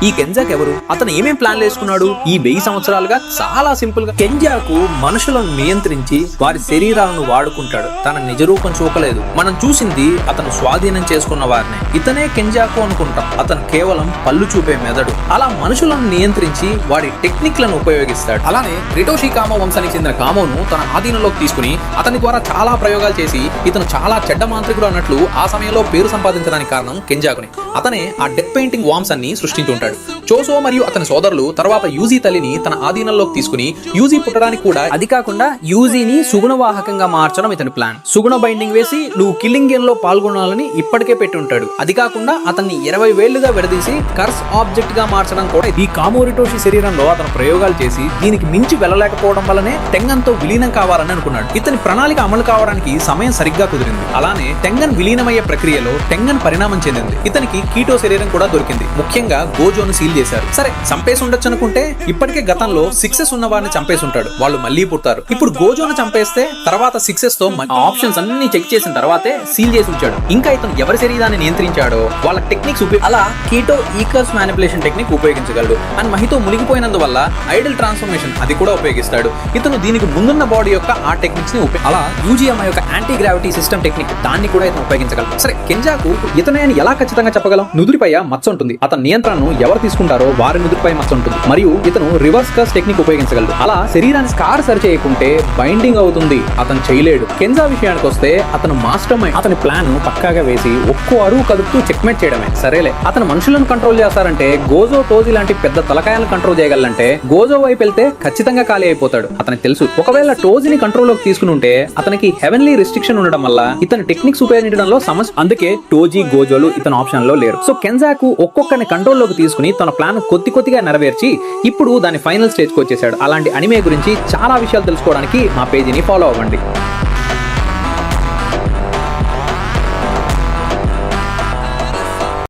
ఈ కెంజాక్ ఎవరు, అతను ఏమేం ప్లాన్లు వేసుకున్నాడు? ఈ 1000 సంవత్సరాలుగా చాలా సింపుల్ గా కెంజాకు మనుషులను నియంత్రించి వారి శరీరాలను వాడుకుంటాడు. తన నిజ రూపం చూపలేదు. మనం చూసింది అతను స్వాధీనం చేసుకున్న వారిని. ఇతనే కెంజాకు అనుకుంటాం. అతను కేవలం పళ్ళు చూపే మెదడు. అలా మనుషులను నియంత్రించి వాడి టెక్నిక్లను ఉపయోగిస్తాడు. అలానే రిటోషి కామో వంశానికి చెందిన కామోను తన ఆధీనంలోకి తీసుకుని అతని ద్వారా చాలా ప్రయోగాలు చేసి ఇతను చాలా చెడ్డ మాంత్రికుడు అన్నట్లు ఆ సమయంలో పేరు సంపాదించడానికి కారణం కెంజాకుని. అతనే ఆ డెత్ పెయింటింగ్ వంశాన్ని సృష్టించుంటాడు. చోసో మరియు అతని సోదరులు తర్వాత యూజీ తల్లిని తన ఆధీనంలోకి తీసుకుని యూజీ పుట్టడానికి కూడా, అది కాకుండా యూజీని సుగుణవాహకంగా మార్చడం ఇతని ప్లాన్. సుగుణ బైండింగ్ వేసి నువ్వు కిల్లింగ్ గేమ్ లో పాల్గొనాలని ఇప్పటికే పెట్టి ఉంటాడు. అది కాకుండా అతన్ని 20 వేళ్లుగా విడదీసి కర్స్ ఆబ్జెక్ట్ గా మార్చడం కూడా. ఈ కామోరిటోషి శరీరంలో అతను ప్రయోగాలు చేసి దీనికి మించి వెళ్ళలేకపోవడం వల్లనే టెంగన్తో విలీనం కావాలని అనుకున్నాడు. ఇతని ప్రణాళిక అమలు కావడానికి సమయం సరిగ్గా కుదిరింది. అలానే టెంగన్ విలీనమయ్యే ప్రక్రియలో టెంగన్ పరిణామం చెందింది. ఇతనికి కీటో శరీరం కూడా దొరికింది. ముఖ్యంగా గోజోను సీల్ చేశారు. సరే, చంపేసి ఉండొచ్చు అనుకుంటే ఇప్పటికే గతంలో 6s ఉన్న వారిని చంపేసి ఉంటాడు. వాళ్ళు మళ్ళీ పుడతారు. ఇప్పుడు గోజోను చంపేస్తే తర్వాత 6s తో ఆప్షన్స్ అన్ని చెక్ చేసిన తర్వాతే సీల్ చేసి ఉంచాడు. ఇంకా ఇతను ఎవరి శరీరాన్ని నియంత్రించాడో వాళ్ళ టెక్నిక్స్ అలా కీటో ఈకర్స్ మ్యానిపులేషన్ టెక్నిక్ ఉపయోగించగలడు. అండ్ మహితో మునిగిపోయినందువల్ల ఐడల్ ట్రాన్స్ఫర్మేషన్ అది కూడా ఉపయోగిస్తాడు. ఇతను దీనికి ముందున్న బాడీ యొక్క ఆ టెక్నిక్స్ ని అలా యూజీఎంఐ యొక్క యాంటీ గ్రావిటీ సిస్టమ్ టెక్నిక్ దాన్ని కూడా ఇతను ఉపయోగించగలడు. సరే, కెంజాకు ఇతనే అని ఎలా ఖచ్చితంగా చెప్పగలం? నుదురిపై మచ్చ ఉంటుంది. అతని నియంత్రణను ఎవరు తీసుకుంటారో వారి నుదురిపై మచ్చ ఉంటుంది. మరియు ఇతను రివర్స్ కర్స్ టెక్నిక్ ఉపయోగించగలడు. అలా శరీరాన్ని స్కార్ సరి చేయకుంటే బైండింగ్ అవుతుంది. అతను చేయలేడు. కెంజా విషయానికి వస్తే అతను మాస్టర్ మైండ్. అతని ప్లాన్ పక్కాగా వేసి ఒక్కో అరువు కదుపుతూ చెక్మేట్ చేయడమే. సరేలే, అతను మనుషులను కంట్రోల్ చేస్తారంటే గోజో టోజీ లాంటి పెద్ద తలకాయలను కంట్రోల్ చేయగలంటే గోజో వైపు వెళ్తే ఖచ్చితంగా ఖాళీ అయిపోతాడు. అతనికి తెలుసు ఒకవేళ టోజీని కంట్రోల్లోకి తీసుకుని ఉంటే అతనికి హెవెన్లీ రిస్ట్రిక్షన్ ఉండడం వల్ల ఇతని టెక్నిక్స్ ఉపయోగించడంలో సమస్య. అందుకే టోజీ గోజోలు ఇతని ఆప్షన్ లో లేరు. సో కెంజాకు ఒక్కొక్కరిని కంట్రోల్లోకి తీసుకుని తన ప్లాన్ కొద్దిగా నెరవేర్చి ఇప్పుడు దాని ఫైనల్ స్టేజ్కి వచ్చేసాడు. అలాంటి అనిమే గురించి చాలా విషయాలు తెలుసుకోవడానికి మా పేజీని ఫాలో అవ్వండి.